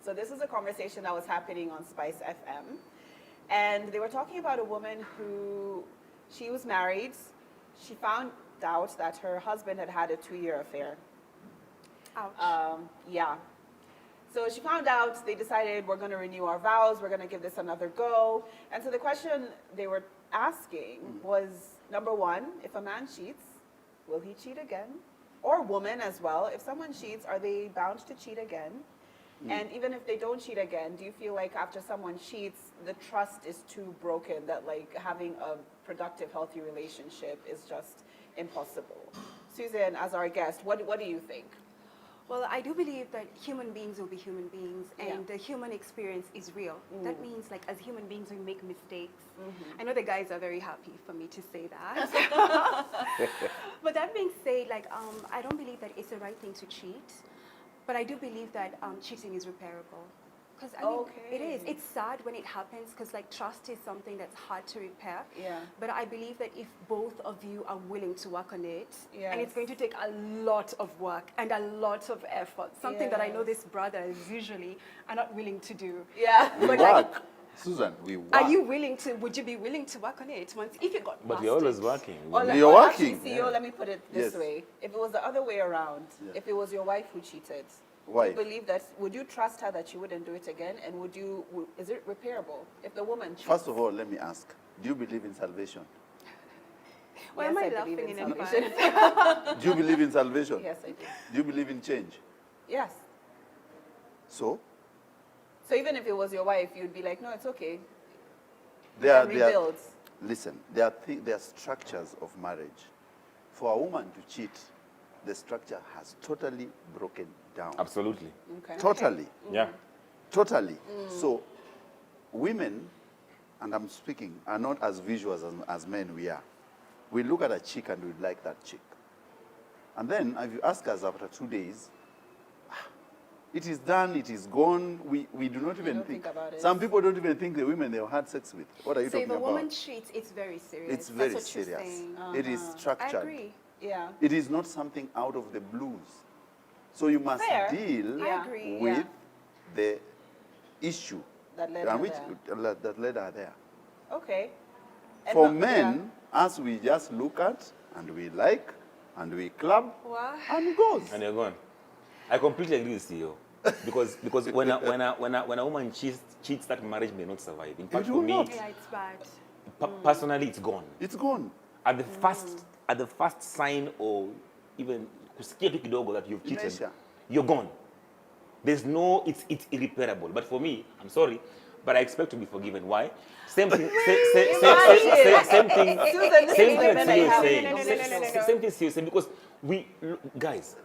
So this is a conversation that was happening on Spice FM. And they were talking about a woman who, she was married. She found out that her husband had had a 2-year affair. Ouch. Yeah. So she found out, they decided, we're going to renew our vows, we're going to give this another go. And so the question they were asking was, number one, if a man cheats, will he cheat again? Or woman as well. If someone cheats, are they bound to cheat again? And even if they don't cheat again, do you feel like after someone cheats, the trust is too broken, that like having a productive, healthy relationship is just impossible? Susan, as our guest, what do you think? Well, I do believe that human beings will be human beings, and the human experience is real. That means, like, as human beings, we make mistakes. I know the guys are very happy for me to say that. But that being said, like, I don't believe that it's the right thing to cheat, but I do believe that cheating is repairable. Because I mean, it is. It's sad when it happens because like trust is something that's hard to repair. Yeah. But I believe that if both of you are willing to work on it, and it's going to take a lot of work and a lot of effort, something that I know these brothers usually are not willing to do. Yeah. We But work. Susan, we work. are you willing to? Would you be willing to work on it once if you got? But we're always busted? working. Or You're or working. Actually, CEO, let me put it this Yes. way. If it was the other way around, if it was your wife who cheated, Why? do you believe that, would you trust her that she wouldn't do it again? And is it repairable? If the woman cheats? First of all, let me ask, do you believe in salvation? Why Yes, am I I believe laughing in in salvation. advance? Do you believe in salvation? Yes, I do. Do you believe in change? Yes. So, So even if it was your wife, you'd be like, no, it's okay. there Can rebuild. listen, there are structures of marriage. For a woman to cheat, the structure has totally broken down. Absolutely. Okay. Totally. Yeah. Totally. So, women, and I'm speaking, are not as visual as men we are. We look at a chick and we like that chick. And then, if you ask us after 2 days, it is done, it is gone, we do not even don't think about it. Some people don't even think the women they've had sex with. What are you So if talking a woman about? cheats, it's very serious. It's very That's what you're serious. saying. It is I structured. agree. Yeah. It is not something out of the blues. So you must Fair. deal Yeah. I agree. with the issue That led and her which, there. that led her there. Okay. And For not- men, as we just look at and we like and we club What? and it goes. And you're gone. I completely agree with you. Because when a woman cheats, that marriage may not survive. In fact, It for will me, not. Yeah, it's bad. personally, it's gone. It's gone. At the first sign or even kusikia tu kidogo that you've cheated, Imeisha. you're gone. There's no, it's irreparable. But for me, I'm sorry, but I expect to be forgiven. Why? Same thing. Same thing. Susan, this Same is thing women that I you're have. saying. No, no, no, no, no, no. Same thing you're saying because guys,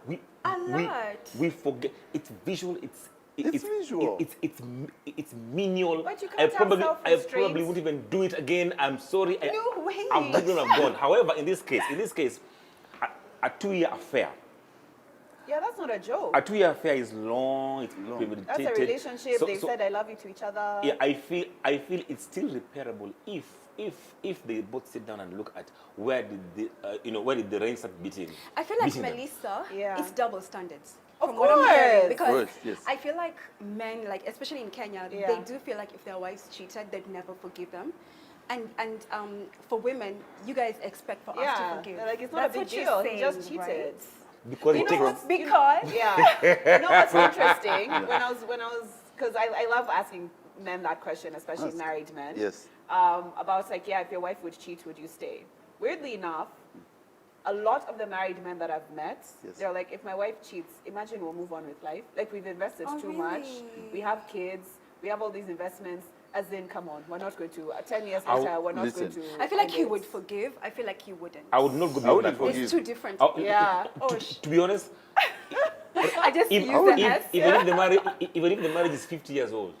A lot. we forget. It's visual. It's visual. It's menial. But you I can't have probably self-restraint. wouldn't even do it again. I'm sorry. No way. I'm not gonna have gone. However, in this case, a 2-year affair. Yeah, that's not a joke. A 2-year affair is long. It's Long. premeditated. That's a relationship. So- They've so- said I love you to each other. Yeah, I feel it's still repairable if they both sit down and look at where did the rain start beating. I feel like beating them. Melissa, Yeah. it's double standards. Of From what I'm hearing, course. because Of course, yes. I feel like men, like especially in Kenya, Yeah. they do feel like if their wives cheated, they'd never forgive them. And for women, you guys expect for us to Yeah. forgive. They're like, it's not That's a big what you're deal. He saying, just cheated. right? Because You it know takes what's- Because Yeah. You know what's interesting? When I was, because I love asking men that question, especially Ask. married men. Yes. About like, yeah, if your wife would cheat, would you stay? Weirdly enough, a lot of the married men that I've met, Yes. they're like, if my wife cheats, imagine we'll move on with life. Like we've invested Oh, too much. really? We have kids. We have all these investments. As in, come on, we're not going to. 10 years I'll- later, we're not listen. going to. I feel like end he it. would forgive. I feel like he wouldn't. I would not go I beyond wouldn't that point. forgive. It's two different. Yeah. Oh, To be honest, I just if, use the if, S. even if the marriage is 50 years old,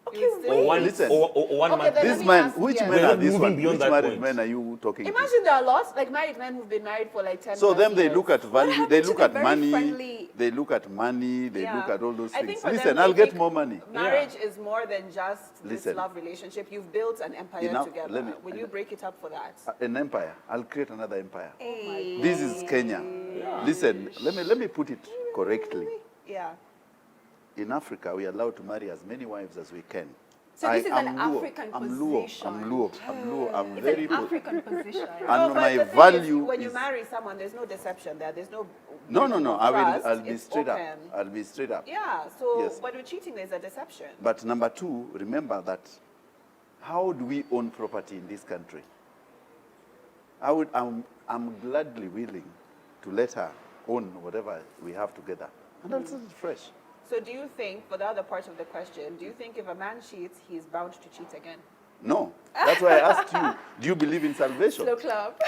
Okay, You still- or wait. one, Listen. or 1 Okay, month, then These let me men, ask which you. men We're are not these moving ones? beyond Which that married point. men are you talking to? Imagine there are lots, like married men who've been married for like 10 So plus them they years. look at value, happened they to look the at very money, friendly- they look at money, they Yeah. look at all those I think things. for them, Listen, they I'll get think more money. Marriage is more than just this Listen. love relationship. You've built an empire Enough, together. let me- Will you break it up for that? An empire. I'll create another empire. Hey. This is Kenya. Listen, let me put it correctly. Yeah. in Africa, we are allowed to marry as many wives as we can. So this is an I'm Luo. African I'm Luo. position. I'm Luo. I'm Luo. I'm It's very an African position. And but my the thing is, value when you is marry someone, there's no deception there. There's no no. breaking of I trust. will. I'll be It's straight open. up. I'll be straight up. Yeah. So Yes. when we're cheating, there's a deception. But number two, remember that how do we own property in this country? I'm gladly willing to let her own whatever we have together, and I'll set it fresh. So do you think, for the other part of the question, do you think if a man cheats, he's bound to cheat again? No, that's why I asked you. Do you believe in salvation? Slow clap.